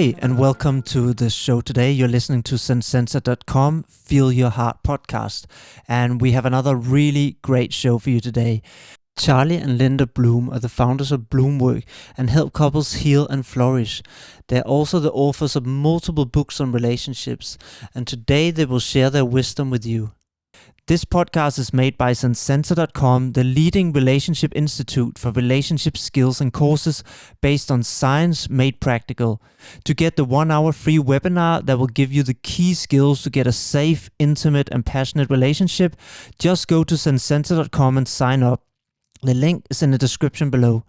Hey, and welcome to the show today. You're listening to Zensensa.com, Feel Your Heart podcast. And we have another really great show for you today. Charlie and Linda Bloom are the founders of Bloomwork and help couples heal and flourish. They're also the authors of multiple books on relationships. And today they will share their wisdom with you. This podcast is made by Zensensa.com, the leading relationship institute for relationship skills and courses based on science made practical. To get the 1-hour free webinar that will give you the key skills to get a safe, intimate, and passionate relationship, just go to Zensensa.com and sign up. The link is in the description below.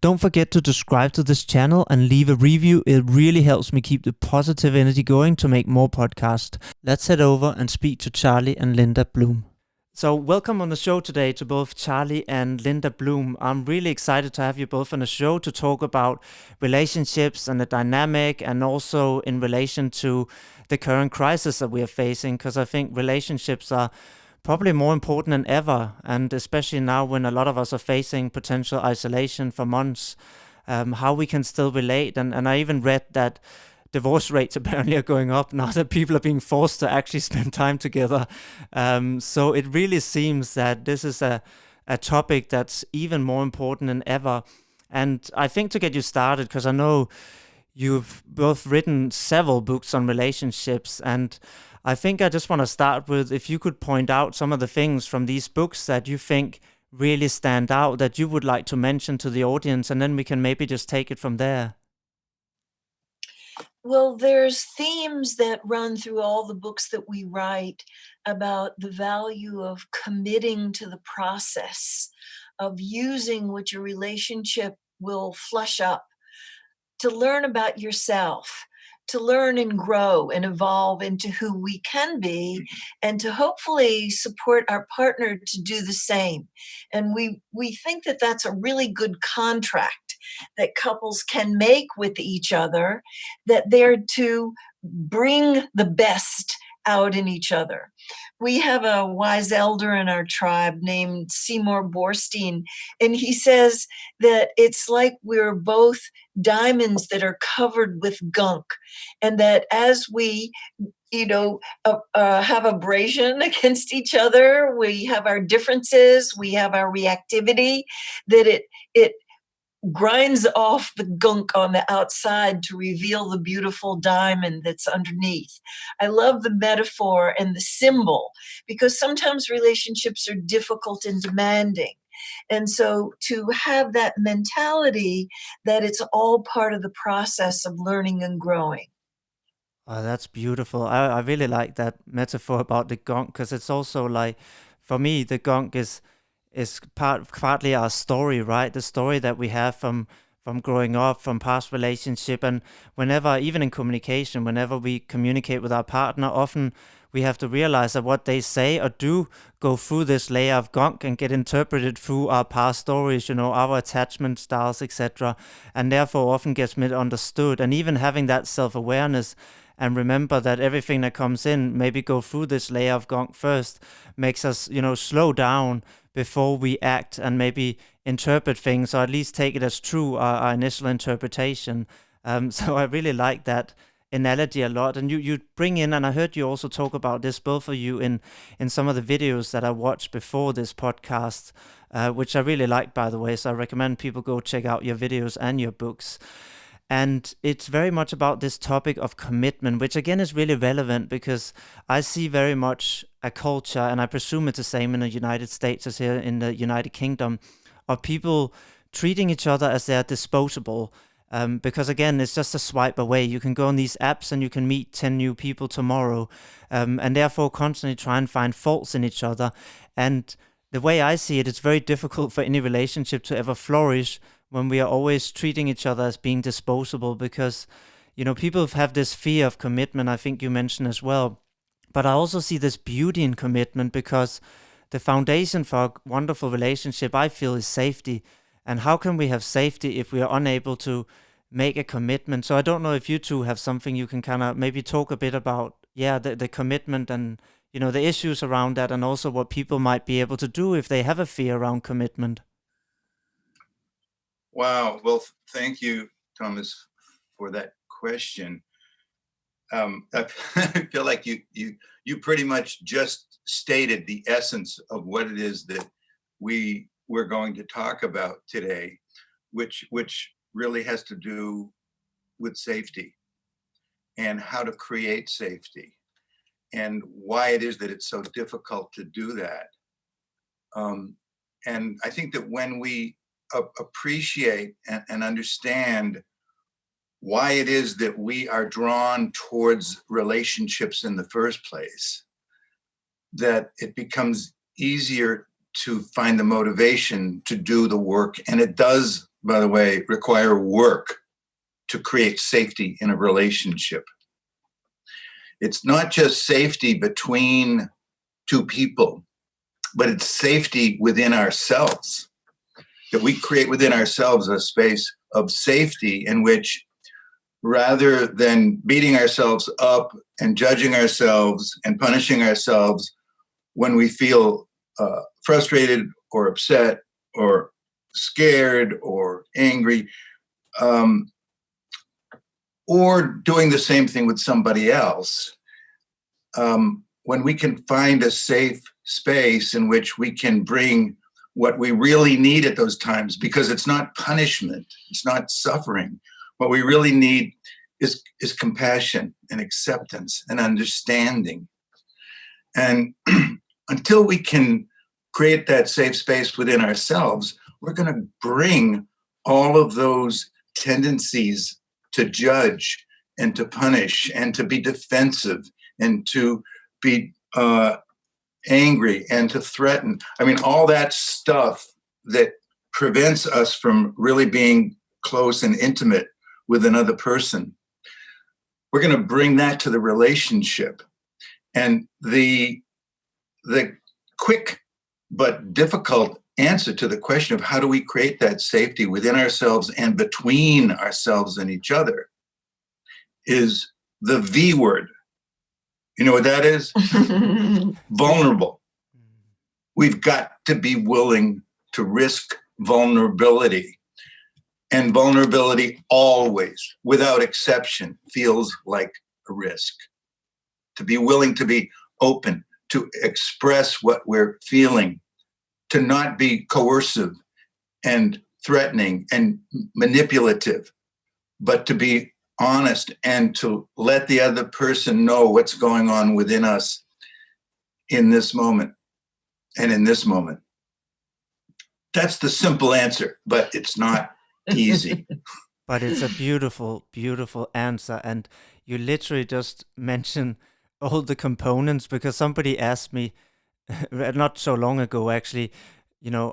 Don't forget to subscribe to this channel and leave a review. It really helps me keep the positive energy going to make more podcasts. Let's head over and speak to Charlie and Linda Bloom. So welcome on the show today to both Charlie and Linda Bloom. I'm really excited to have you both on the show to talk about relationships and the dynamic, and also in relation to the current crisis that we are facing, because I think relationships are probably more important than ever, and especially now when a lot of us are facing potential isolation for months, how we can still relate. And I even read that divorce rates apparently are going up now that people are being forced to actually spend time together. So it really seems that this is a topic that's even more important than ever. And I think to get you started, because I know you've both written several books on relationships, and I think I just want to start with, if you could point out some of the things from these books that you think really stand out that you would like to mention to the audience, and then we can maybe just take it from there. Well, there's themes that run through all the books that we write about the value of committing to the process, of using what your relationship will flush up to learn about yourself, to learn and grow and evolve into who we can be, and to hopefully support our partner to do the same. And we think that that's a really good contract that couples can make with each other, that they're to bring the best out in each other. We have a wise elder in our tribe named Seymour Borstein, and he says that it's like we're both diamonds that are covered with gunk, and that as we have abrasion against each other, we have our differences, we have our reactivity, that it grinds off the gunk on the outside to reveal the beautiful diamond that's underneath. I love the metaphor and the symbol, because sometimes relationships are difficult and demanding. And so to have that mentality that it's all part of the process of learning and growing. Oh, that's beautiful. I really like that metaphor about the gunk, because it's also like, for me, the gunk is partly our story, right? The story that we have from growing up, from past relationship, and whenever, even in communication, whenever we communicate with our partner, often we have to realize that what they say or do go through this layer of gunk and get interpreted through our past stories, our attachment styles, etc., and therefore often gets misunderstood. And even having that self-awareness and remember that everything that comes in maybe go through this layer of gunk first makes us, slow down before we act and maybe interpret things, or at least take it as true, our initial interpretation. So I really like that analogy a lot. And you bring in, and I heard you also talk about this, both of you, in some of the videos that I watched before this podcast, which I really like, by the way. So I recommend people go check out your videos and your books. And it's very much about this topic of commitment, which again is really relevant, because I see very much a culture, and I presume it's the same in the United States as here in the United Kingdom, of people treating each other as they're disposable. Because again, it's just a swipe away. You can go on these apps and you can meet 10 new people tomorrow, and therefore constantly try and find faults in each other. And the way I see it, it's very difficult for any relationship to ever flourish when we are always treating each other as being disposable, because people have this fear of commitment, I think you mentioned as well. But I also see this beauty in commitment, because the foundation for a wonderful relationship, I feel, is safety. And how can we have safety if we are unable to make a commitment? So I don't know if you two have something you can kind of maybe talk a bit about, the commitment, and the issues around that, and also what people might be able to do if they have a fear around commitment. Wow. Well, thank you, Thomas, for that question, I feel like you pretty much just stated the essence of what it is that we're going to talk about today, which really has to do with safety and how to create safety and why it is that it's so difficult to do that. And I think that when we appreciate and understand why it is that we are drawn towards relationships in the first place, that it becomes easier to find the motivation to do the work. And it does, by the way, require work to create safety in a relationship. It's not just safety between two people, but it's safety within ourselves, that we create within ourselves a space of safety in which, rather than beating ourselves up and judging ourselves and punishing ourselves when we feel frustrated or upset or scared or angry, or doing the same thing with somebody else, when we can find a safe space in which we can bring what we really need at those times, because it's not punishment, it's not suffering. What we really need is compassion and acceptance and understanding. And until we can create that safe space within ourselves, we're going to bring all of those tendencies to judge and to punish and to be defensive and to be angry and to threaten. I mean, all that stuff that prevents us from really being close and intimate with another person. We're going to bring that to the relationship. And the quick but difficult answer to the question of how do we create that safety within ourselves and between ourselves and each other is the V word. You know what that is? Vulnerable. We've got to be willing to risk vulnerability. And vulnerability always, without exception, feels like a risk. To be willing to be open, to express what we're feeling, to not be coercive and threatening and manipulative, but to be honest and to let the other person know what's going on within us in this moment and in this moment. That's the simple answer, but it's not easy. But it's a beautiful, beautiful answer. And you literally just mentioned all the components, because somebody asked me not so long ago, actually,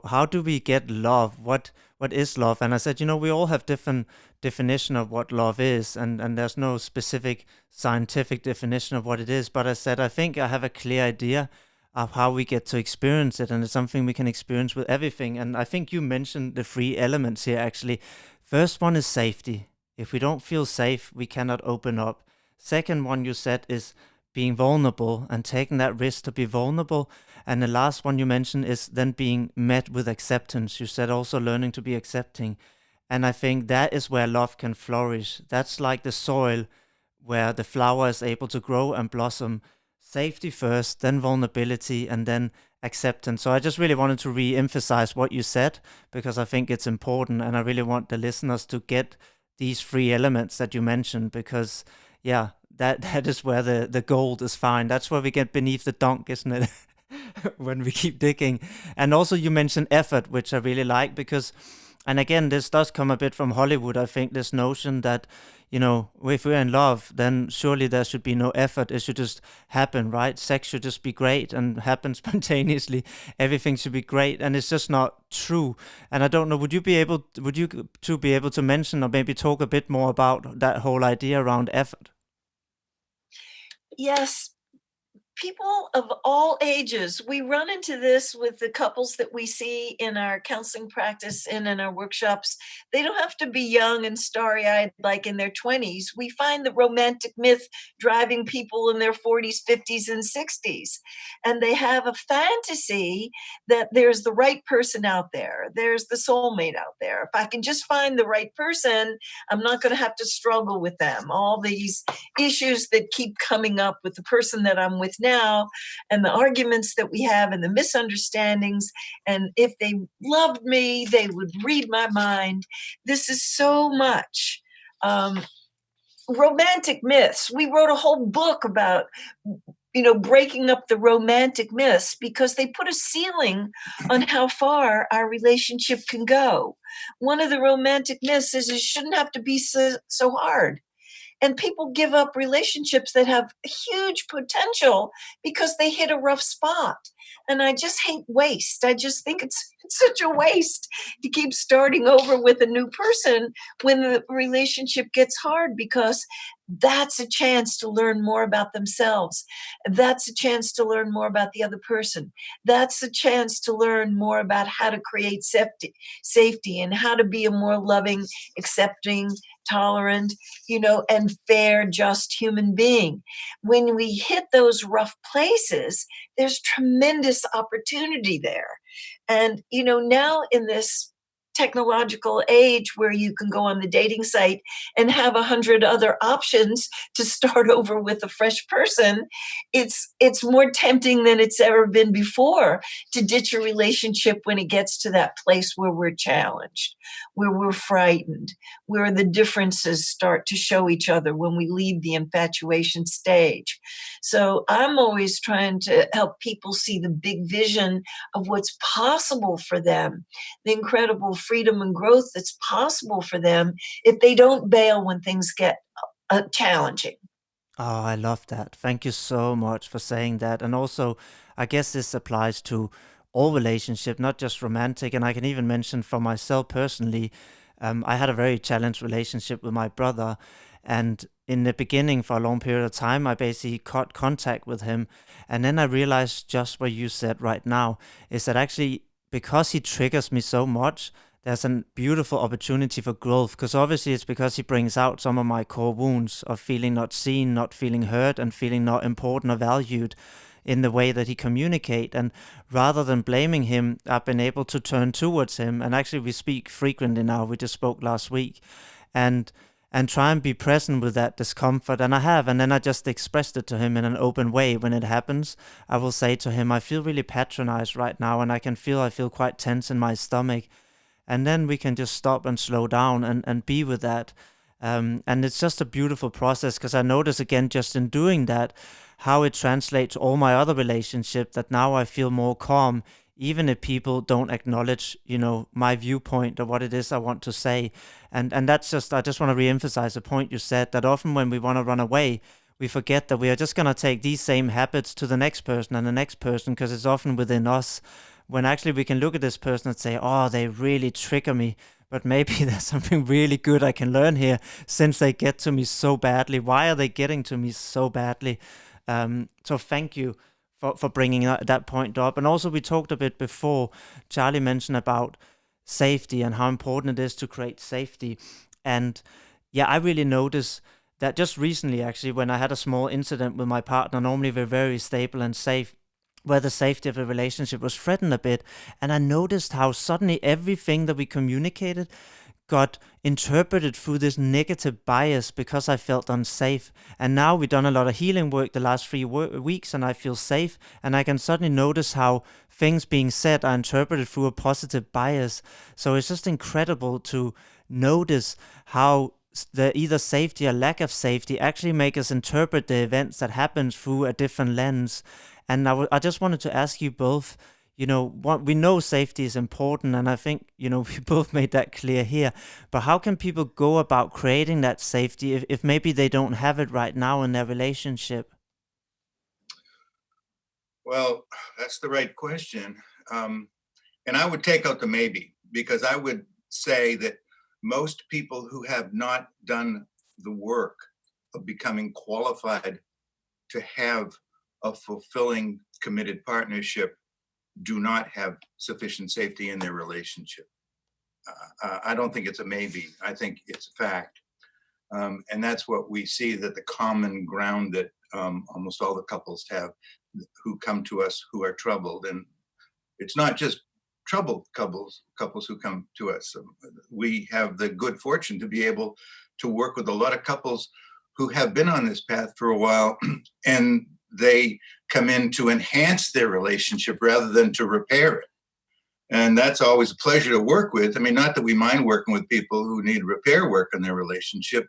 how do we get love? What is love? And I said, we all have different definition of what love is, and there's no specific scientific definition of what it is. But I said, I think I have a clear idea of how we get to experience it, and it's something we can experience with everything. And I think you mentioned the three elements here, actually. First one is safety. If we don't feel safe, we cannot open up. Second one you said is being vulnerable and taking that risk to be vulnerable. And the last one you mentioned is then being met with acceptance. You said also learning to be accepting. And I think that is where love can flourish. That's like the soil where the flower is able to grow and blossom. Safety first, then vulnerability, and then acceptance. So I just really wanted to re-emphasize what you said, because I think it's important, and I really want the listeners to get these three elements that you mentioned, because yeah, that is where the gold is found. That's where we get beneath the dunk, isn't it? When we keep digging. And also you mentioned effort, which I really like, because, and again, this does come a bit from Hollywood, I think, this notion that, if we're in love, then surely there should be no effort. It should just happen, right? Sex should just be great and happen spontaneously. Everything should be great. And it's just not true. And I don't know, would you two be able to mention or maybe talk a bit more about that whole idea around effort? Yes, people of all ages. We run into this with the couples that we see in our counseling practice and in our workshops. They don't have to be young and starry eyed like in their 20s. We find the romantic myth driving people in their 40s, 50s, and 60s. And they have a fantasy that there's the right person out there, there's the soulmate out there. If I can just find the right person, I'm not going to have to struggle with them. All these issues that keep coming up with the person that I'm with now, and the arguments that we have, and the misunderstandings. And if they loved me, they would read my mind. This is so much. Romantic myths. We wrote a whole book about, breaking up the romantic myths because they put a ceiling on how far our relationship can go. One of the romantic myths is it shouldn't have to be so hard, and people give up relationships that have huge potential because they hit a rough spot. And I just hate waste. I just think it's such a waste to keep starting over with a new person when the relationship gets hard, because that's a chance to learn more about themselves. That's a chance to learn more about the other person. That's a chance to learn more about how to create safety and how to be a more loving, accepting, tolerant, and fair, just human being. When we hit those rough places, there's tremendous opportunity there. And, now in this technological age where you can go on the dating site and have 100 other options to start over with a fresh person, it's more tempting than it's ever been before to ditch a relationship when it gets to that place where we're challenged, where we're frightened, where the differences start to show each other when we leave the infatuation stage. So I'm always trying to help people see the big vision of what's possible for them, the incredible freedom and growth that's possible for them if they don't bail when things get challenging. Oh, I love that. Thank you so much for saying that. And also, I guess this applies to all relationship, not just romantic. And I can even mention for myself personally, I had a very challenged relationship with my brother. And in the beginning, for a long period of time, I basically cut contact with him. And then I realized just what you said right now is that actually, because he triggers me so much, there's a beautiful opportunity for growth, because obviously it's because he brings out some of my core wounds of feeling not seen, not feeling heard, and feeling not important or valued in the way that he communicate. And rather than blaming him, I've been able to turn towards him. And actually we speak frequently now. We just spoke last week. And try and be present with that discomfort. And I have. And then I just expressed it to him in an open way. When it happens, I will say to him, I feel really patronized right now, and I feel quite tense in my stomach. And then we can just stop and slow down and be with that. And it's just a beautiful process, because I notice again, just in doing that, how it translates to all my other relationships, that now I feel more calm, even if people don't acknowledge, my viewpoint or what it is I want to say. And that's just, I just want to reemphasize the point you said, that often when we want to run away, we forget that we are just going to take these same habits to the next person and the next person, because it's often within us, when actually we can look at this person and say, oh, they really trigger me. But maybe there's something really good I can learn here, since they get to me so badly. Why are they getting to me so badly? So thank you for bringing that point up. And also, we talked a bit before, Charlie mentioned about safety and how important it is to create safety. And yeah, I really noticed that just recently, actually, when I had a small incident with my partner. Normally we're very stable and safe, where the safety of the relationship was threatened a bit. And I noticed how suddenly everything that we communicated got interpreted through this negative bias, because I felt unsafe. And now we've done a lot of healing work the last 3 weeks, and I feel safe. And I can suddenly notice how things being said are interpreted through a positive bias. So it's just incredible to notice how the either safety or lack of safety actually make us interpret the events that happen through a different lens. And I just wanted to ask you both, what we know safety is important, and I think, we both made that clear here. But how can people go about creating that safety if maybe they don't have it right now in their relationship? Well, that's the right question. And I would take out the maybe, because I would say that most people who have not done the work of becoming qualified to have a fulfilling, committed partnership do not have sufficient safety in their relationship. I don't think it's a maybe. I think it's a fact. And that's what we see, that the common ground that almost all the couples have who come to us who are troubled. And it's not just troubled couples who come to us. We have the good fortune to be able to work with a lot of couples who have been on this path for a while, and they come in to enhance their relationship rather than to repair it. And that's always a pleasure to work with. I mean, not that we mind working with people who need repair work in their relationship,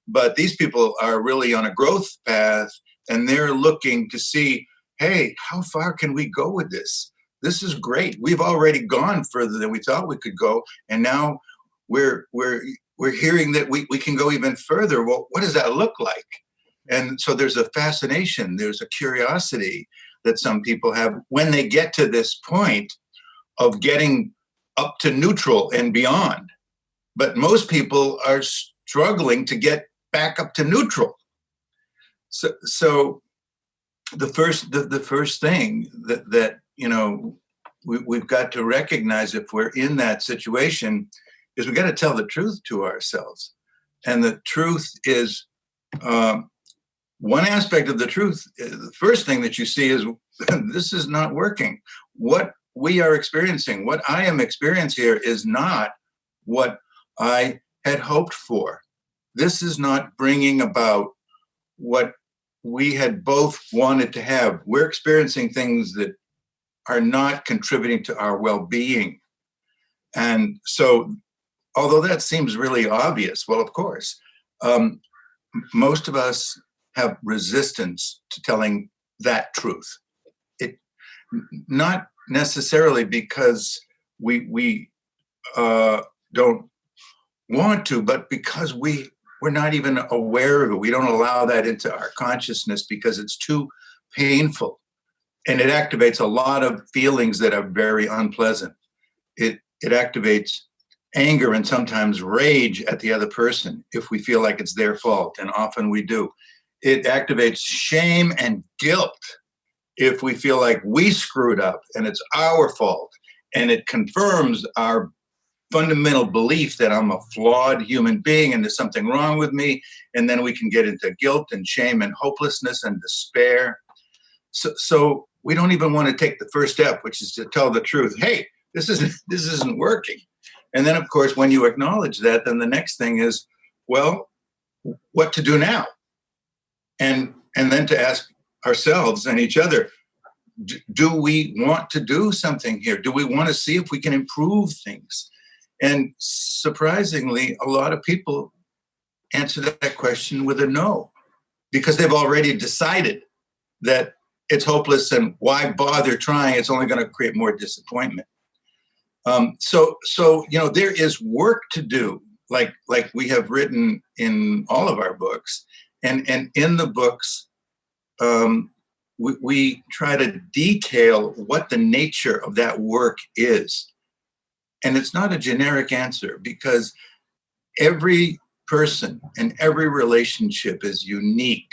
but these people are really on a growth path, and they're looking to see, hey, how far can we go with this? This is great. We've already gone further than we thought we could go, and now we're hearing that we can go even further. Well, what does that look like? And so there's a fascination, there's a curiosity that some people have when they get to this point of getting up to neutral and beyond. But most people are struggling to get back up to neutral. So the first thing that you know we've got to recognize if we're in that situation is we've got to tell the truth to ourselves. And the truth is, one aspect of the truth, the first thing that you see is this is not working. What we are experiencing, what I am experiencing here is not what I had hoped for. This is not bringing about what we had both wanted to have. We're experiencing things that are not contributing to our well-being. And so, although that seems really obvious, well, of course, most of us have resistance to telling that truth. It not necessarily because we don't want to, but because we're not even aware of it. We don't allow that into our consciousness because it's too painful, and it activates a lot of feelings that are very unpleasant. It activates anger and sometimes rage at the other person if we feel like it's their fault, and often we do. It activates shame and guilt if we feel like we screwed up and it's our fault, and it confirms our fundamental belief that I'm a flawed human being and there's something wrong with me. And then we can get into guilt and shame and hopelessness and despair. So we don't even want to take the first step, which is to tell the truth. Hey, this isn't working. And then, of course, when you acknowledge that, then the next thing is, well, what to do now? And then to ask ourselves and each other, do we want to do something here? Do we want to see if we can improve things? And surprisingly, a lot of people answer that question with a no, because they've already decided that it's hopeless and why bother trying? It's only going to create more disappointment. So there is work to do, like we have written in all of our books, and in the books, we try to detail what the nature of that work is. And it's not a generic answer, because every person and every relationship is unique,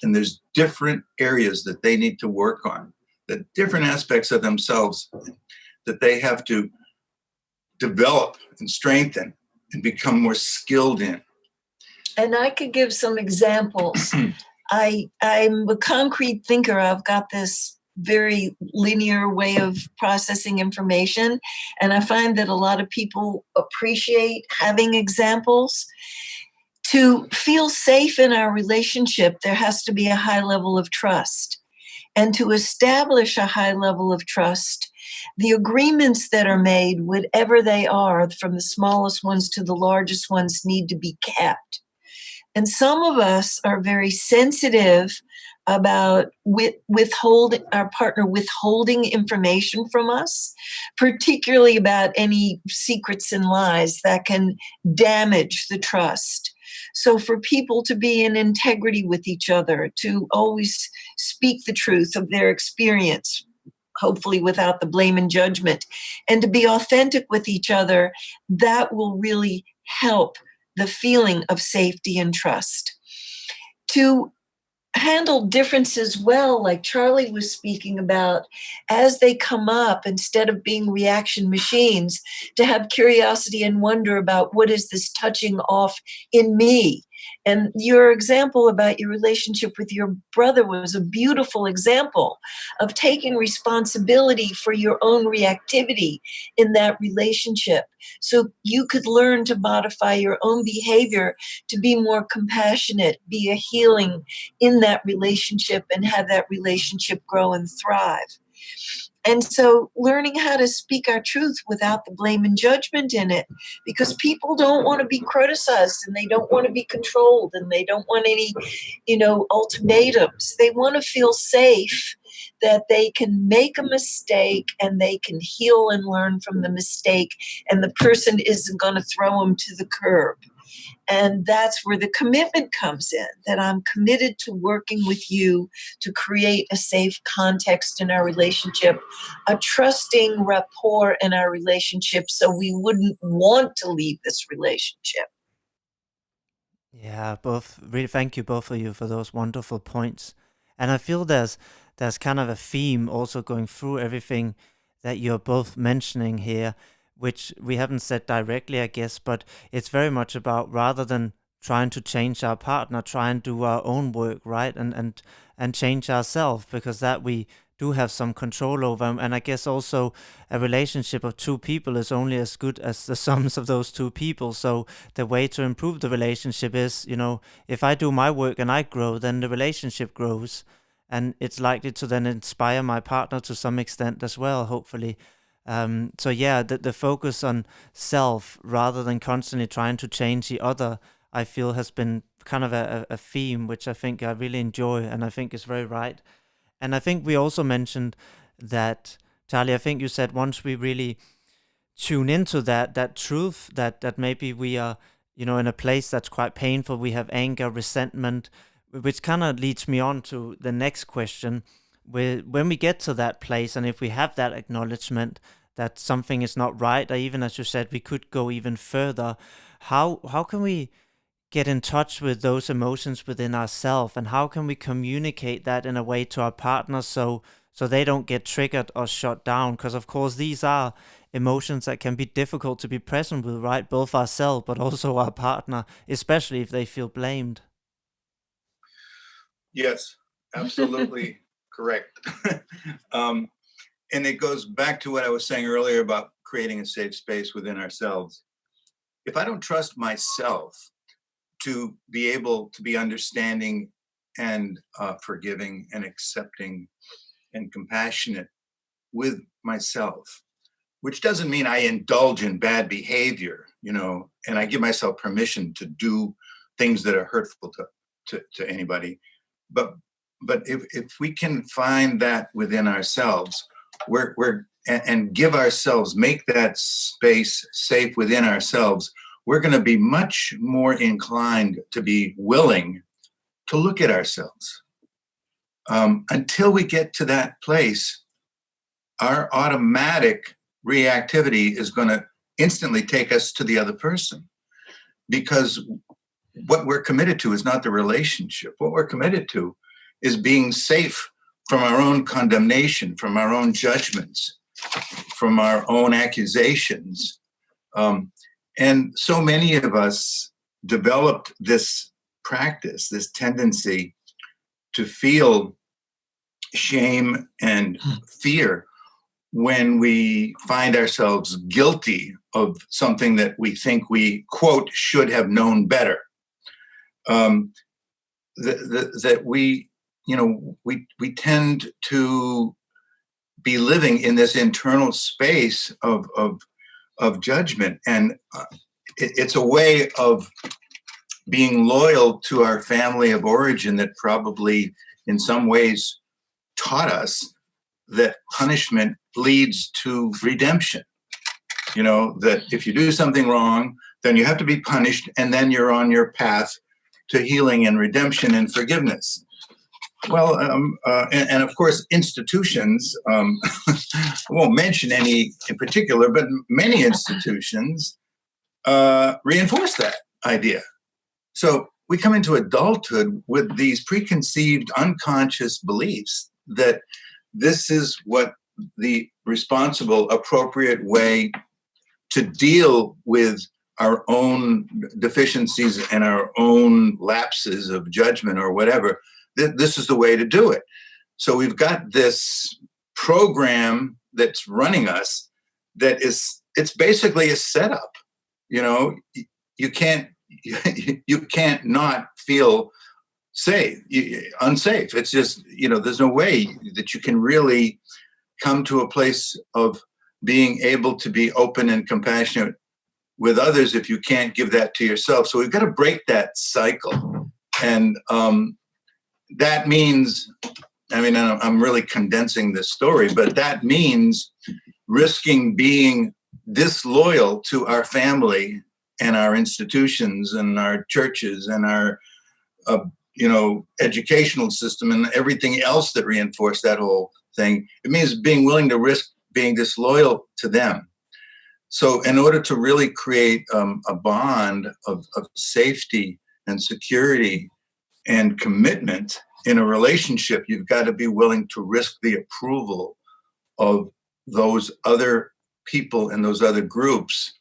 and there's different areas that they need to work on, the different aspects of themselves that they have to develop and strengthen and become more skilled in. And I could give some examples. I'm a concrete thinker. I've got this very linear way of processing information, and I find that a lot of people appreciate having examples. To feel safe in our relationship, there has to be a high level of trust. And to establish a high level of trust, the agreements that are made, whatever they are, from the smallest ones to the largest ones, need to be kept. And some of us are very sensitive about withholding, our partner withholding information from us, particularly about any secrets and lies that can damage the trust. So for people to be in integrity with each other, to always speak the truth of their experience, hopefully without the blame and judgment, and to be authentic with each other, that will really help the feeling of safety and trust. To handle differences well, like Charlie was speaking about, as they come up, instead of being reaction machines, to have curiosity and wonder about what is this touching off in me. And your example about your relationship with your brother was a beautiful example of taking responsibility for your own reactivity in that relationship. So you could learn to modify your own behavior to be more compassionate, be a healing in that relationship, and have that relationship grow and thrive. And so learning how to speak our truth without the blame and judgment in it, because people don't want to be criticized, and they don't want to be controlled, and they don't want any, ultimatums. They want to feel safe that they can make a mistake and they can heal and learn from the mistake, and the person isn't going to throw them to the curb. And that's where the commitment comes in, that I'm committed to working with you to create a safe context in our relationship, a trusting rapport in our relationship, so we wouldn't want to leave this relationship. Yeah, both really thank you both of you for those wonderful points. And I feel there's kind of a theme also going through everything that you're both mentioning here, which we haven't said directly, I guess, but it's very much about rather than trying to change our partner, try and do our own work, right? And change ourselves because that we do have some control over. And I guess also a relationship of two people is only as good as the sums of those two people. So the way to improve the relationship is, if I do my work and I grow, then the relationship grows. And it's likely to then inspire my partner to some extent as well, hopefully. So yeah, the focus on self rather than constantly trying to change the other, I feel has been kind of a theme which I think I really enjoy and I think is very right. And I think we also mentioned that, Charlie, I think you said once we really tune into that truth that maybe we are in a place that's quite painful, we have anger, resentment, which kind of leads me on to the next question. When we get to that place, and if we have that acknowledgement that something is not right, or even as you said, we could go even further, how can we get in touch with those emotions within ourselves, and how can we communicate that in a way to our partners so they don't get triggered or shut down? Because of course these are emotions that can be difficult to be present with, right? Both ourselves but also our partner, especially if they feel blamed. Yes, absolutely correct. um, and it goes back to what I was saying earlier about creating a safe space within ourselves. If I don't trust myself to be able to be understanding and forgiving and accepting and compassionate with myself, which doesn't mean I indulge in bad behavior, and I give myself permission to do things that are hurtful to anybody. But if we can find that within ourselves, and give ourselves, make that space safe within ourselves, we're going to be much more inclined to be willing to look at ourselves. Until we get to that place, our automatic reactivity is going to instantly take us to the other person, because what we're committed to is not the relationship. What we're committed to is being safe from our own condemnation, from our own judgments, from our own accusations. And so many of us developed this practice, this tendency to feel shame and fear when we find ourselves guilty of something that we think we, quote, should have known better. That we tend to be living in this internal space of judgment, and it's a way of being loyal to our family of origin that probably in some ways taught us that punishment leads to redemption. That if you do something wrong, then you have to be punished, and then you're on your path to healing and redemption and forgiveness. Well, and of course, institutions, I won't mention any in particular, but many institutions reinforce that idea. So we come into adulthood with these preconceived unconscious beliefs that this is what the responsible, appropriate way to deal with our own deficiencies and our own lapses of judgment or whatever. This is the way to do it. So we've got this program that's running us that it's basically a setup. You know, you can't you can't not feel unsafe. It's just, there's no way that you can really come to a place of being able to be open and compassionate with others if you can't give that to yourself. So we've got to break that cycle. And that means, I'm really condensing this story, but that means risking being disloyal to our family and our institutions and our churches and our, educational system and everything else that reinforce that whole thing. It means being willing to risk being disloyal to them. So in order to really create a bond of safety and security and commitment in a relationship, you've got to be willing to risk the approval of those other people and those other groups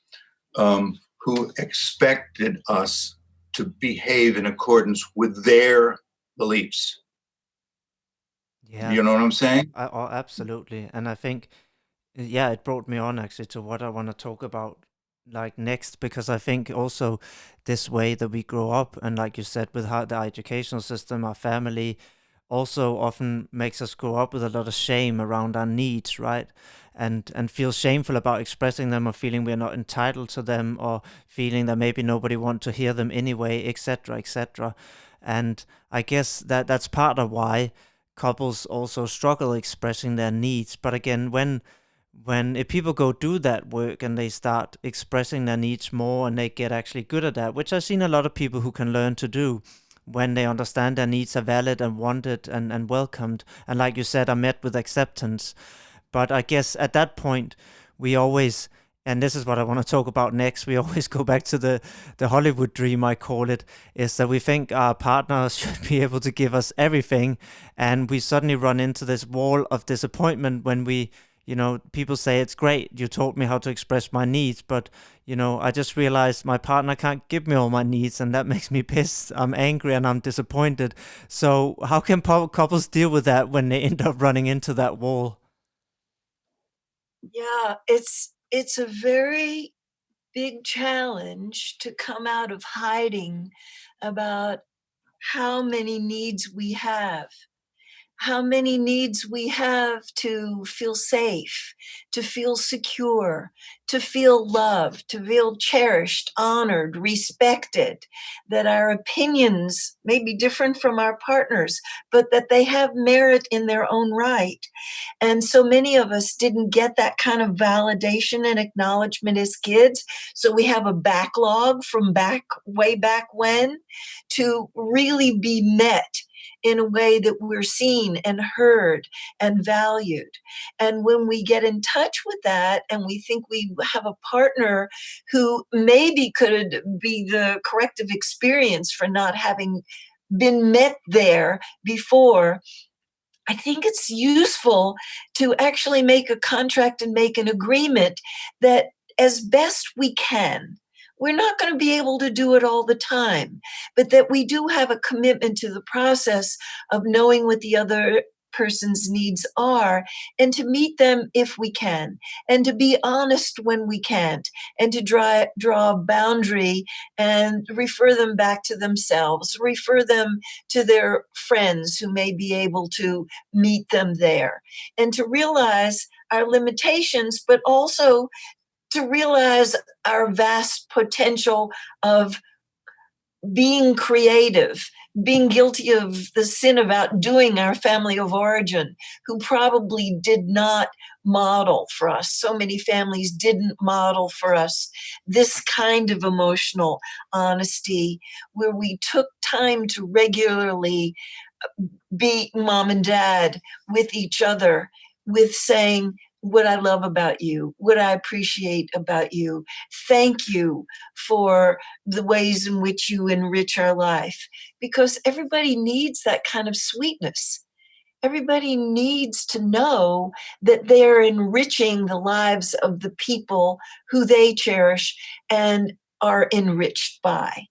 who expected us to behave in accordance with their beliefs. Yeah, You know what I'm saying? oh, absolutely. And I think, yeah, it brought me on actually to what I want to talk about like next, because I think also this way that we grow up, and like you said, with how the educational system, our family also often makes us grow up with a lot of shame around our needs, right? And feel shameful about expressing them, or feeling we're not entitled to them, or feeling that maybe nobody want to hear them anyway, etc., etc. And I guess that's part of why couples also struggle expressing their needs. But again, when if people go do that work and they start expressing their needs more and they get actually good at that, which I've seen a lot of people who can learn to do, when they understand their needs are valid and wanted and welcomed, and like you said, are met with acceptance. But I guess at that point, we always, and this is what I want to talk about next, we always go back to the Hollywood dream, I call it, is that we think our partner should be able to give us everything. And we suddenly run into this wall of disappointment when people say, it's great, you taught me how to express my needs, but, I just realized my partner can't give me all my needs, and that makes me pissed. I'm angry and I'm disappointed. So how can couples deal with that when they end up running into that wall? Yeah, it's a very big challenge to come out of hiding about how many needs we have. How many needs we have to feel safe, to feel secure, to feel loved, to feel cherished, honored, respected, that our opinions may be different from our partners, but that they have merit in their own right. And so many of us didn't get that kind of validation and acknowledgement as kids. So we have a backlog from way back when to really be met in a way that we're seen and heard and valued. And when we get in touch with that and we think we have a partner who maybe could be the corrective experience for not having been met there before, I think it's useful to actually make a contract and make an agreement that, as best we can, we're not going to be able to do it all the time, but that we do have a commitment to the process of knowing what the other person's needs are, and to meet them if we can, and to be honest when we can't, and to draw a boundary and refer them back to themselves, refer them to their friends who may be able to meet them there, and to realize our limitations, but also to realize our vast potential of being creative, being guilty of the sin of outdoing our family of origin, who probably did not model for us. So many families didn't model for us this kind of emotional honesty, where we took time to regularly be mom and dad with each other, with saying, what I love about you, what I appreciate about you. Thank you for the ways in which you enrich our life, because everybody needs that kind of sweetness. Everybody needs to know that they're enriching the lives of the people who they cherish and are enriched by.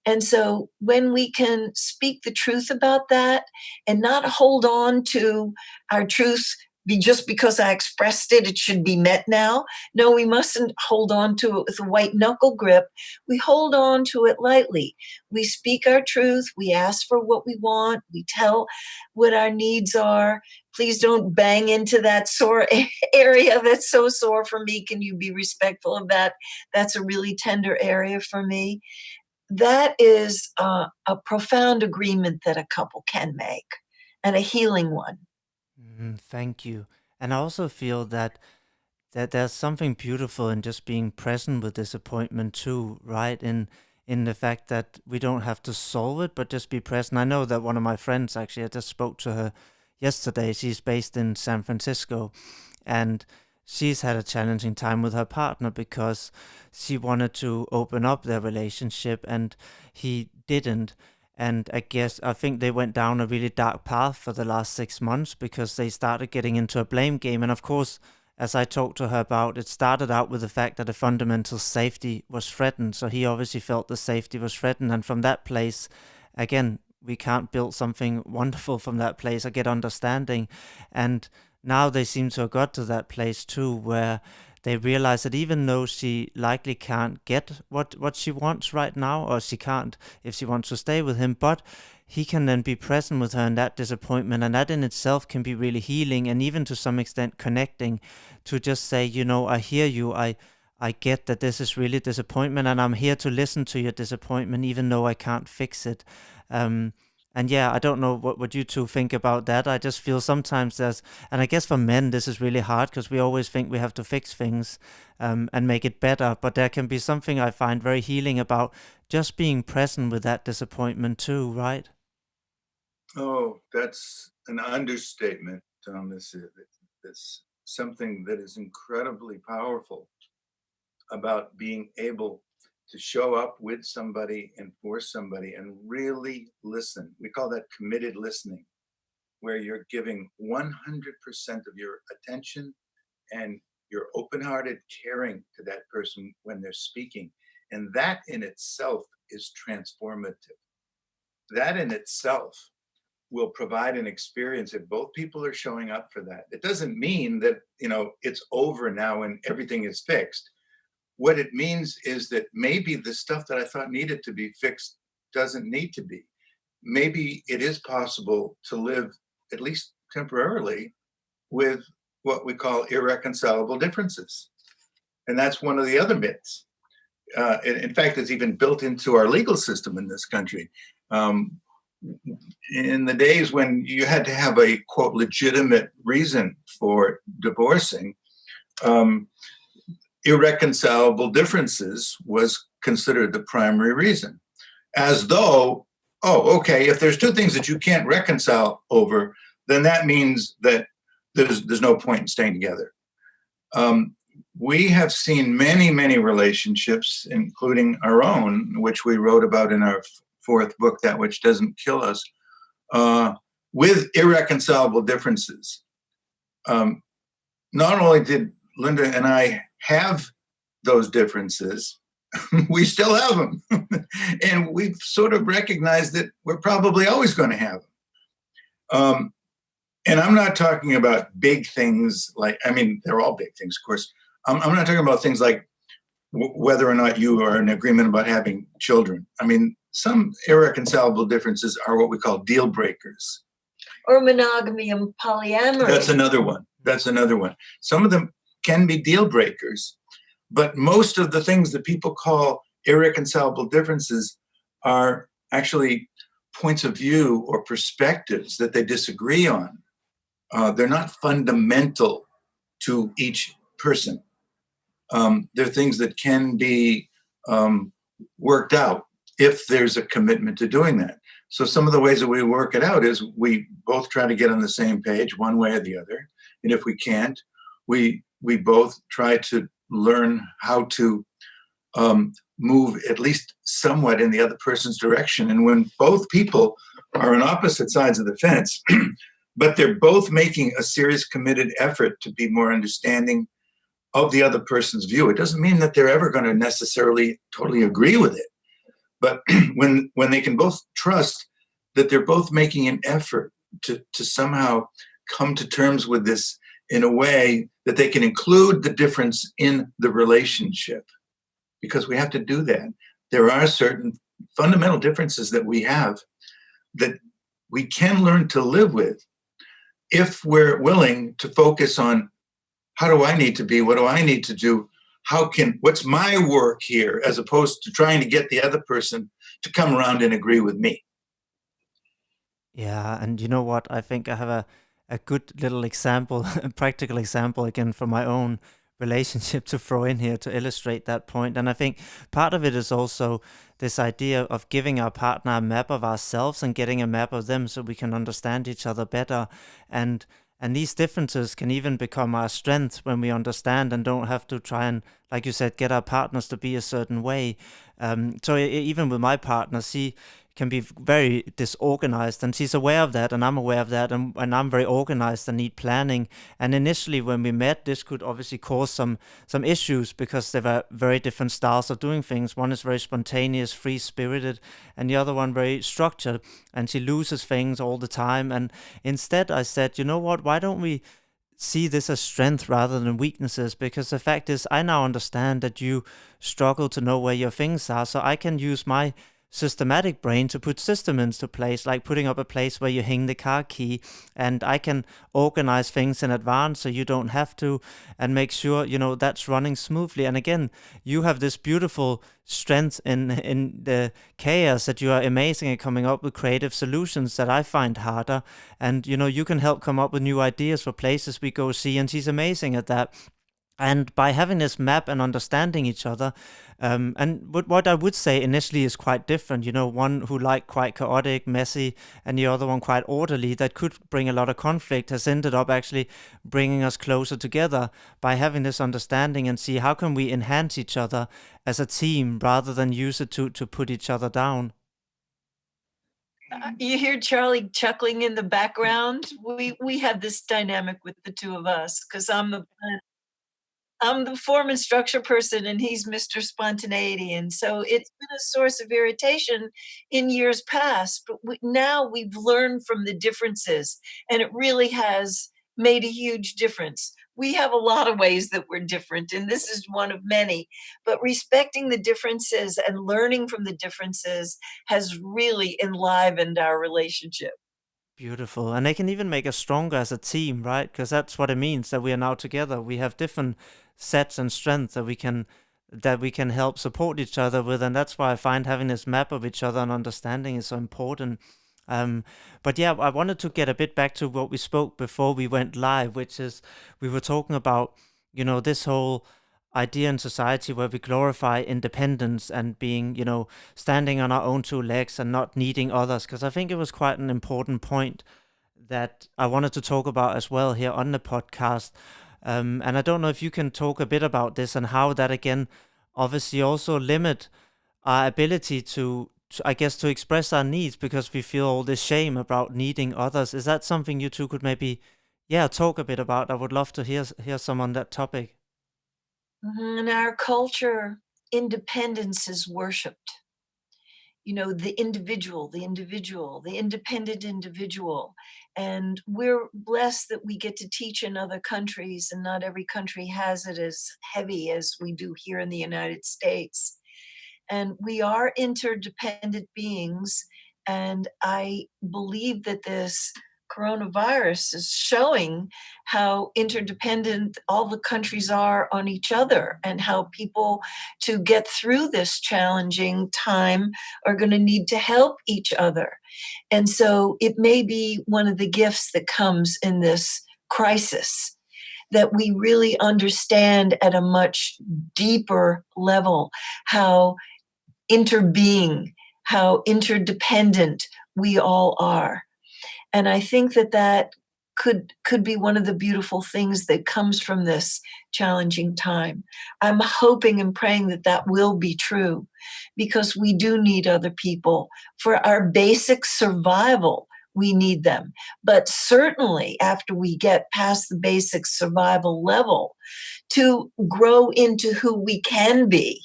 And so when we can speak the truth about that and not hold on to our truth just because I expressed it, it should be met now. No, we mustn't hold on to it with a white knuckle grip. We hold on to it lightly. We speak our truth. We ask for what we want. We tell what our needs are. Please don't bang into that sore area that's so sore for me. Can you be respectful of that? That's a really tender area for me. That is a profound agreement that a couple can make, and a healing one. Thank you. And I also feel that there's something beautiful in just being present with disappointment too, right? In the fact that we don't have to solve it, but just be present. I know that one of my friends, actually, I just spoke to her yesterday. She's based in San Francisco, and she's had a challenging time with her partner because she wanted to open up their relationship and he didn't. And I think they went down a really dark path for the last 6 months because they started getting into a blame game. And of course, as I talked to her about, it started out with the fact that the fundamental safety was threatened. So he obviously felt the safety was threatened. And from that place, again, we can't build something wonderful from that place or get understanding. And now they seem to have got to that place too, where they realize that even though she likely can't get what she wants right now, or she can't if she wants to stay with him, but he can then be present with her in that disappointment. And that in itself can be really healing and even to some extent connecting to just say, I hear you. I get that this is really disappointment and I'm here to listen to your disappointment, even though I can't fix it. Um, and yeah, I don't know what you two think about that. I just feel sometimes and I guess for men, this is really hard because we always think we have to fix things and make it better. But there can be something I find very healing about just being present with that disappointment too, right? Oh, that's an understatement, Thomas. It's something that is incredibly powerful about being able to show up with somebody and for somebody and really listen. We call that committed listening, where you're giving 100% of your attention and you're open-hearted caring to that person when they're speaking. And that in itself is transformative. That in itself will provide an experience if both people are showing up for that. It doesn't mean that, it's over now and everything is fixed. What it means is that maybe the stuff that I thought needed to be fixed doesn't need to be. Maybe it is possible to live, at least temporarily, with what we call irreconcilable differences. And that's one of the other myths. In fact, it's even built into our legal system in this country. In the days when you had to have a, quote, legitimate reason for divorcing, irreconcilable differences was considered the primary reason, as though, oh, okay, if there's two things that you can't reconcile over, then that means that there's no point in staying together. We have seen many, many relationships, including our own, which we wrote about in our fourth book, That Which Doesn't Kill Us, with irreconcilable differences. Not only did Linda and I have those differences, we still have them. And we've sort of recognized that we're probably always going to have them. And I'm not talking about big things they're all big things, of course. I'm not talking about things like whether or not you are in agreement about having children. Some irreconcilable differences are what we call deal breakers. Or monogamy and polyamory. That's another one. Some of them can be deal breakers, but most of the things that people call irreconcilable differences are actually points of view or perspectives that they disagree on. They're not fundamental to each person. They're things that can be worked out if there's a commitment to doing that. So some of the ways that we work it out is we both try to get on the same page one way or the other. And if we can't, we both try to learn how to move at least somewhat in the other person's direction. And when both people are on opposite sides of the fence, but they're both making a serious, committed effort to be more understanding of the other person's view, it doesn't mean that they're ever going to necessarily totally agree with it. But when they can both trust that they're both making an effort to somehow come to terms with this in a way that they can include the difference in the relationship, because we have to do that. There are certain fundamental differences that we have that we can learn to live with if we're willing to focus on how do I need to be? What do I need to do? What's my work here, as opposed to trying to get the other person to come around and agree with me? Yeah, and you know what? I think I have a good little example, a practical example again from my own relationship to throw in here to illustrate that point. And I think part of it is also this idea of giving our partner a map of ourselves and getting a map of them so we can understand each other better. And and these differences can even become our strength when we understand and don't have to try and, like you said, get our partners to be a certain way. Even with my partner, she can be very disorganized, and she's aware of that, and I'm aware of that, and I'm very organized and need planning. And initially when we met, this could obviously cause some issues because there were very different styles of doing things. One is very spontaneous, free spirited, and the other one very structured, and she loses things all the time. And instead I said, you know what, why don't we see this as strength rather than weaknesses? Because the fact is, I now understand that you struggle to know where your things are, so I can use my systematic brain to put system into place, like putting up a place where you hang the car key, and I can organize things in advance so you don't have to, and make sure that's running smoothly. And again, you have this beautiful strength in the chaos, that you are amazing at coming up with creative solutions that I find harder. And you can help come up with new ideas for places we go see, and she's amazing at that. And by having this map and understanding each other, and what I would say initially is quite different. One who liked quite chaotic, messy, and the other one quite orderly, that could bring a lot of conflict, has ended up actually bringing us closer together by having this understanding, and see how can we enhance each other as a team rather than use it to put each other down. You hear Charlie chuckling in the background. We have this dynamic with the two of us because I'm the form and structure person and he's Mr. Spontaneity. And so it's been a source of irritation in years past, but now we've learned from the differences and it really has made a huge difference. We have a lot of ways that we're different, and this is one of many. But respecting the differences and learning from the differences has really enlivened our relationship. Beautiful. And they can even make us stronger as a team, right? Because that's what it means, that we are now together. We have different sets and strengths that we can help support each other with. And that's why I find having this map of each other and understanding is so important. Um, but yeah, I wanted to get a bit back to what we spoke before we went live, which is we were talking about, this whole idea in society where we glorify independence and being, standing on our own two legs and not needing others. Because I think it was quite an important point that I wanted to talk about as well here on the podcast. And I don't know if you can talk a bit about this and how that again obviously also limit our ability I guess, to express our needs because we feel all this shame about needing others. Is that something you two could maybe, yeah, talk a bit about? I would love to hear some on that topic. In our culture, independence is worshiped. The individual, the individual, the independent individual. And we're blessed that we get to teach in other countries, and not every country has it as heavy as we do here in the United States. And we are interdependent beings. And I believe that this coronavirus is showing how interdependent all the countries are on each other, and how people, to get through this challenging time, are going to need to help each other. And so it may be one of the gifts that comes in this crisis, that we really understand at a much deeper level how interbeing, how interdependent we all are. And I think that that could be one of the beautiful things that comes from this challenging time. I'm hoping and praying that that will be true, because we do need other people for our basic survival. We need them. But certainly after we get past the basic survival level, to grow into who we can be,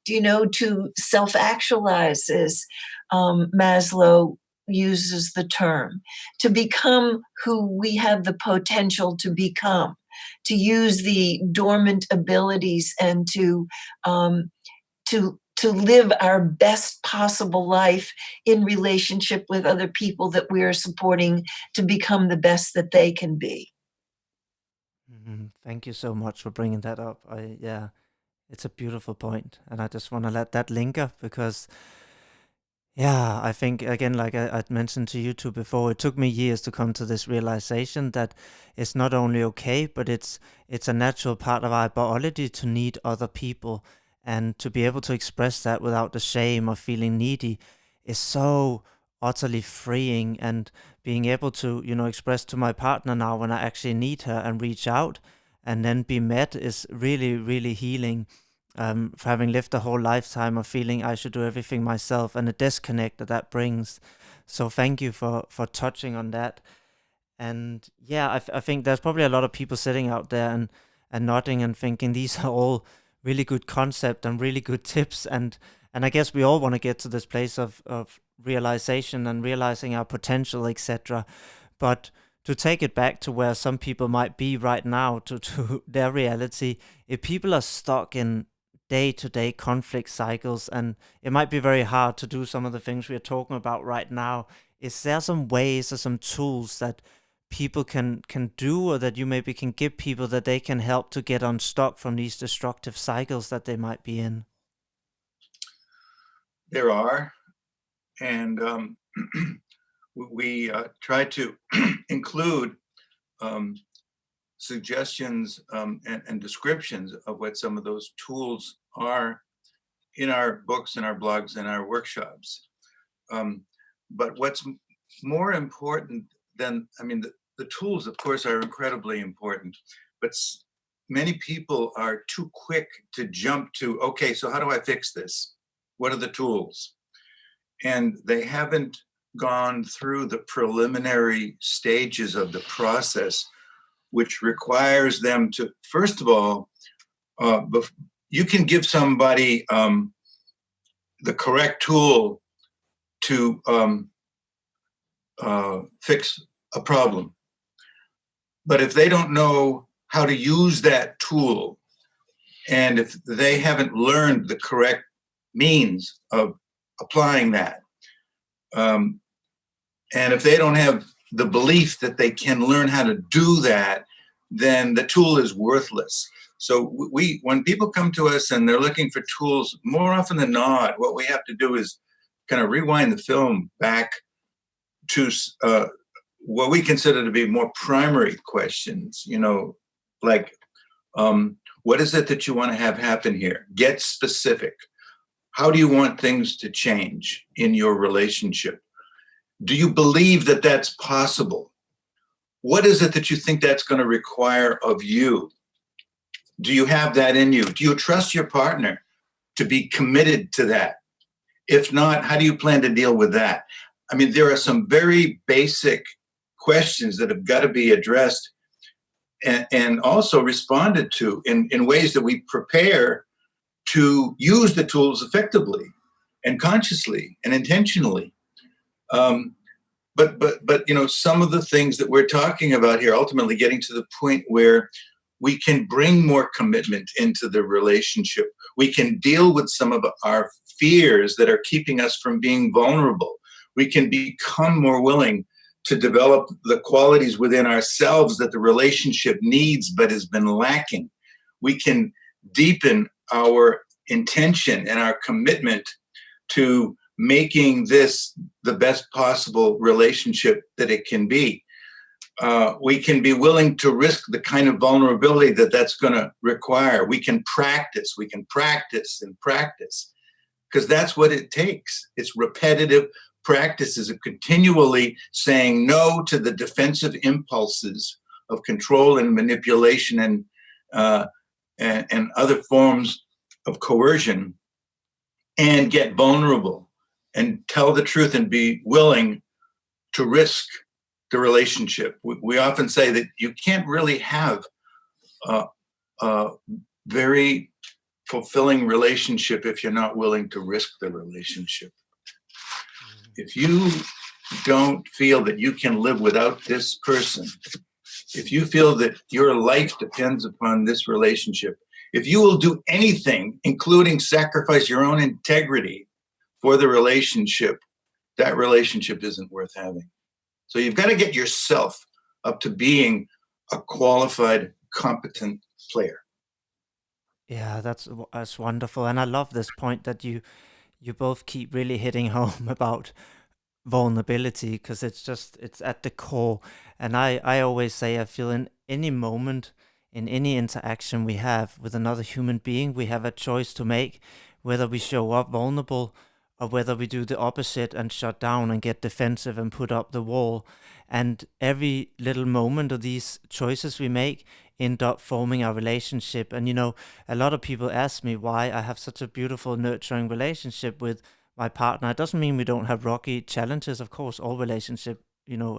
to self-actualize, as Maslow uses the term, to become who we have the potential to become, to use the dormant abilities, and to live our best possible life in relationship with other people that we are supporting to become the best that they can be. Thank you so much for bringing that up. Yeah, it's a beautiful point, and I just want to let that linger because, yeah, I think again, like I'd mentioned to you two before, it took me years to come to this realization that it's not only okay, but it's a natural part of our biology to need other people, and to be able to express that without the shame of feeling needy is so utterly freeing. And being able to, express to my partner now when I actually need her and reach out and then be met is really, really healing. For having lived a whole lifetime of feeling I should do everything myself and the disconnect that that brings. So thank you for touching on that. And yeah, I think there's probably a lot of people sitting out there and nodding and thinking these are all really good concept and really good tips. And I guess we all want to get to this place of realization and realizing our potential, etc. But to take it back to where some people might be right now, to their reality, if people are stuck in day-to-day conflict cycles, and it might be very hard to do some of the things we're talking about right now, is there some ways or some tools that people can do, or that you maybe can give people, that they can help to get unstuck from these destructive cycles that they might be in? There are, and we try to include suggestions and descriptions of what some of those tools are in our books and our blogs and our workshops. But what's more important than, the tools, of course, are incredibly important, but many people are too quick to jump to, okay, so how do I fix this? What are the tools? And they haven't gone through the preliminary stages of the process, which requires them to, first of all, you can give somebody the correct tool to fix a problem. But if they don't know how to use that tool, and if they haven't learned the correct means of applying that, and if they don't have the belief that they can learn how to do that, then the tool is worthless. So when people come to us and they're looking for tools, more often than not, what we have to do is kind of rewind the film back to what we consider to be more primary questions, like, what is it that you want to have happen here? Get specific. How do you want things to change in your relationship? Do you believe that that's possible? What is it that you think that's going to require of you? Do you have that in you? Do you trust your partner to be committed to that? If not, how do you plan to deal with that? There are some very basic questions that have got to be addressed and also responded to in ways that we prepare to use the tools effectively and consciously and intentionally. But some of the things that we're talking about here, ultimately getting to the point where we can bring more commitment into the relationship. We can deal with some of our fears that are keeping us from being vulnerable. We can become more willing to develop the qualities within ourselves that the relationship needs but has been lacking. We can deepen our intention and our commitment to making this the best possible relationship that it can be. We can be willing to risk the kind of vulnerability that that's going to require. We can practice and practice, because that's what it takes. It's repetitive, practices of continually saying no to the defensive impulses of control and manipulation and other forms of coercion, and get vulnerable and tell the truth and be willing to risk the relationship. We often say that you can't really have a very fulfilling relationship if you're not willing to risk the relationship. If you don't feel that you can live without this person, if you feel that your life depends upon this relationship, if you will do anything, including sacrifice your own integrity for the relationship, that relationship isn't worth having. So you've got to get yourself up to being a qualified, competent player. Yeah, that's wonderful, and I love this point that you both keep really hitting home about vulnerability, because it's at the core. And I always say, I feel in any moment, in any interaction we have with another human being, we have a choice to make, whether we show up vulnerable or whether we do the opposite and shut down and get defensive and put up the wall. And every little moment of these choices we make end up forming our relationship. And a lot of people ask me why I have such a beautiful nurturing relationship with my partner. It doesn't mean we don't have rocky challenges. Of course, all relationships,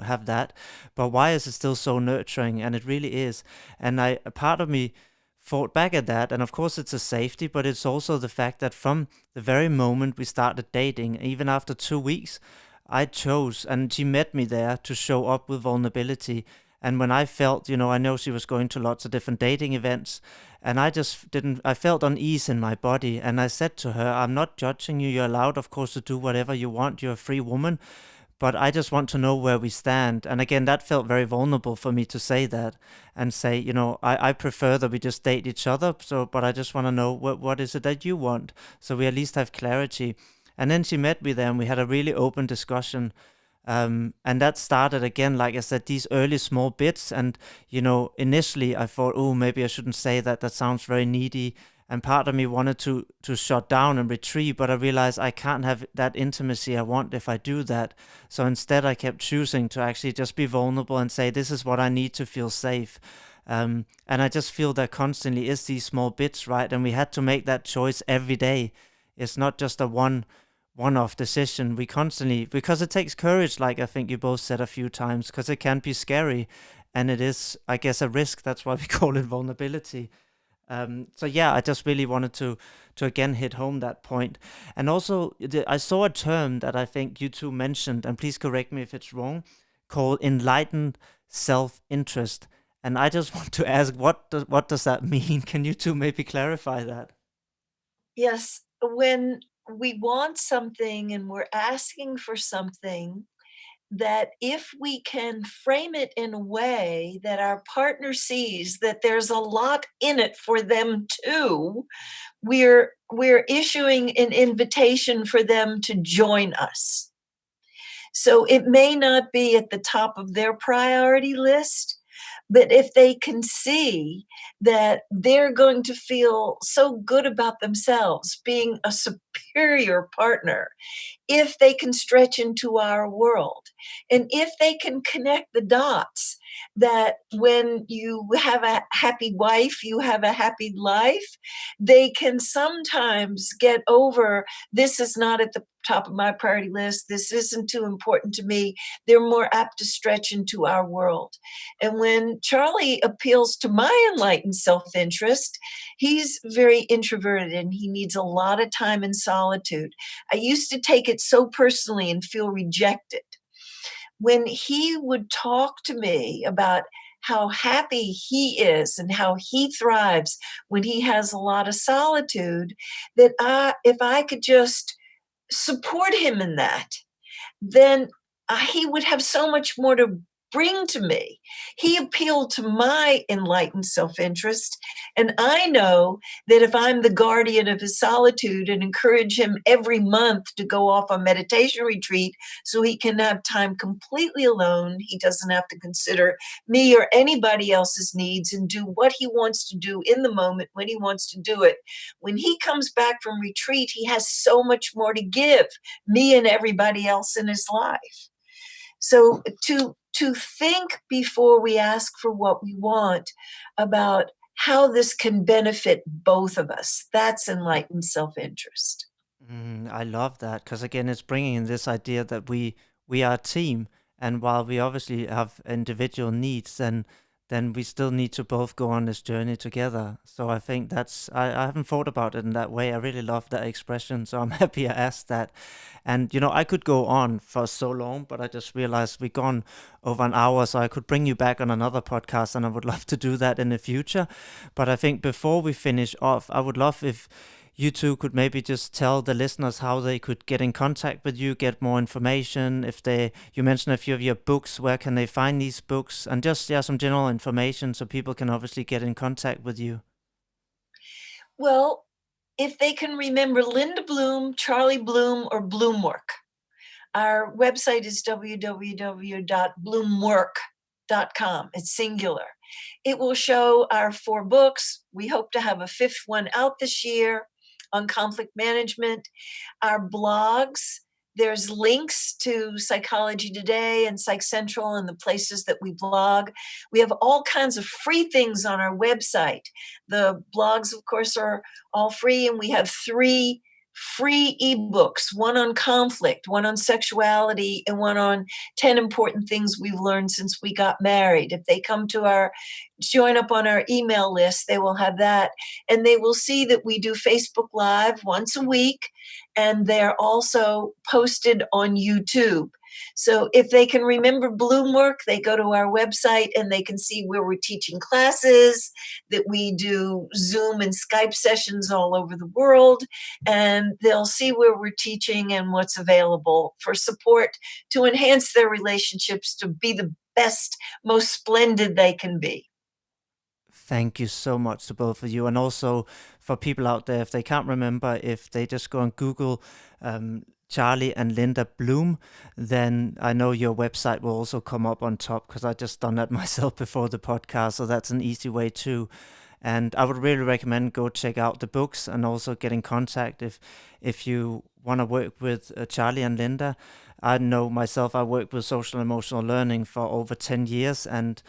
have that. But why is it still so nurturing? And it really is. And a part of me fought back at that. And of course, it's a safety, but it's also the fact that from the very moment we started dating, even after 2 weeks, I chose, and she met me there, to show up with vulnerability. And when I felt, I know she was going to lots of different dating events, and I just didn't, I felt unease in my body. And I said to her, I'm not judging you. You're allowed, of course, to do whatever you want. You're a free woman. But I just want to know where we stand. And again, that felt very vulnerable for me to say that and say, I prefer that we just date each other. So, but I just want to know what is it that you want? So we at least have clarity. And then she met me there and we had a really open discussion. And that started again, like I said, these early small bits. And, initially I thought, oh, maybe I shouldn't say that. That sounds very needy. And part of me wanted to shut down and retreat, but I realized I can't have that intimacy I want if I do that. So instead, I kept choosing to actually just be vulnerable and say, this is what I need to feel safe. And I just feel there constantly is these small bits, right? And we had to make that choice every day. It's not just a one-off decision. We constantly, because it takes courage, like I think you both said a few times, because it can be scary. And it is, I guess, a risk. That's why we call it vulnerability. So yeah, I just really wanted to again hit home that point. And also, I saw a term that I think you two mentioned, and please correct me if it's wrong, called enlightened self-interest. And I just want to ask, what does that mean? Can you two maybe clarify that? Yes, when we want something and we're asking for something, that if we can frame it in a way that our partner sees that there's a lot in it for them too, we're issuing an invitation for them to join us. So it may not be at the top of their priority list, but if they can see that they're going to feel so good about themselves being a superior partner, if they can stretch into our world, and if they can connect the dots, that when you have a happy wife, you have a happy life, they can sometimes get over, this is not at the top of my priority list, this isn't too important to me. They're more apt to stretch into our world. And when Charlie appeals to my enlightened self-interest, he's very introverted and he needs a lot of time in solitude. I used to take it so personally and feel rejected. When he would talk to me about how happy he is and how he thrives when he has a lot of solitude, that if I could just support him in that, then he would have so much more to bring to me. He appealed to my enlightened self-interest. And I know that if I'm the guardian of his solitude and encourage him every month to go off on meditation retreat so he can have time completely alone, he doesn't have to consider me or anybody else's needs and do what he wants to do in the moment when he wants to do it. When he comes back from retreat, he has so much more to give me and everybody else in his life. So to think before we ask for what we want about how this can benefit both of us, that's enlightened self-interest. I love that because again, it's bringing in this idea that we are a team, and while we obviously have individual needs, then we still need to both go on this journey together. So I think I haven't thought about it in that way. I really love that expression, so I'm happy I asked that. And I could go on for so long, but I just realized we've gone over an hour, so I could bring you back on another podcast, and I would love to do that in the future. But I think before we finish off, I would love if you two could maybe just tell the listeners how they could get in contact with you, get more information. You mentioned a few of your books, where can they find these books? And just, yeah, some general information so people can obviously get in contact with you. Well, if they can remember Linda Bloom, Charlie Bloom, or Bloomwork, our website is www.bloomwork.com. It's singular. It will show our 4 books. We hope to have a 5th one out this year on conflict management. Our blogs, there's links to Psychology Today and Psych Central and the places that we blog. We have all kinds of free things on our website. The blogs, of course, are all free, and we have 3 free ebooks, one on conflict, one on sexuality, and one on 10 important things we've learned since we got married. If they join up on our email list, they will have that. And they will see that we do Facebook Live once a week, and they're also posted on YouTube. So if they can remember Bloomwork, they go to our website and they can see where we're teaching classes, that we do Zoom and Skype sessions all over the world, and they'll see where we're teaching and what's available for support to enhance their relationships to be the best, most splendid they can be. Thank you so much to both of you. And also for people out there, if they can't remember, if they just go and Google Charlie and Linda Bloom, then I know your website will also come up on top, because I just done that myself before the podcast. So that's an easy way too. And I would really recommend go check out the books and also get in contact if you want to work with Charlie and Linda. I know myself, I worked with social and emotional learning for over 10 years, and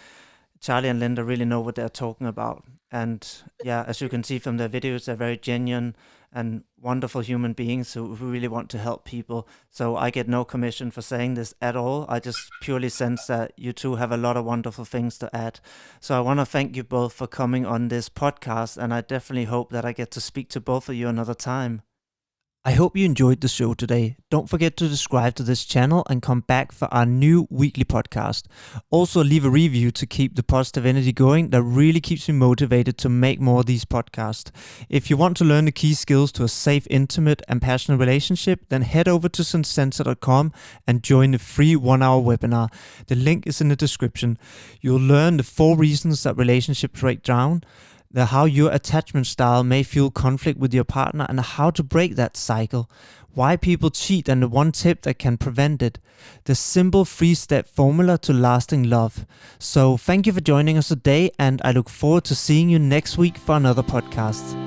Charlie and Linda really know what they're talking about. And yeah, as you can see from their videos, they're very genuine and wonderful human beings who really want to help people. So I get no commission for saying this at all. I just purely sense that you two have a lot of wonderful things to add. So I want to thank you both for coming on this podcast, and I definitely hope that I get to speak to both of you another time. I hope you enjoyed the show today. Don't forget to subscribe to this channel and come back for our new weekly podcast. Also leave a review to keep the positive energy going. That really keeps me motivated to make more of these podcasts. If you want to learn the key skills to a safe, intimate and passionate relationship, then head over to Zensensa.com and join the free 1-hour webinar. The link is in the description. You'll learn the 4 reasons that relationships break down, how your attachment style may fuel conflict with your partner, and how to break that cycle, why people cheat and the 1 tip that can prevent it, the simple 3-step formula to lasting love. So thank you for joining us today, and I look forward to seeing you next week for another podcast.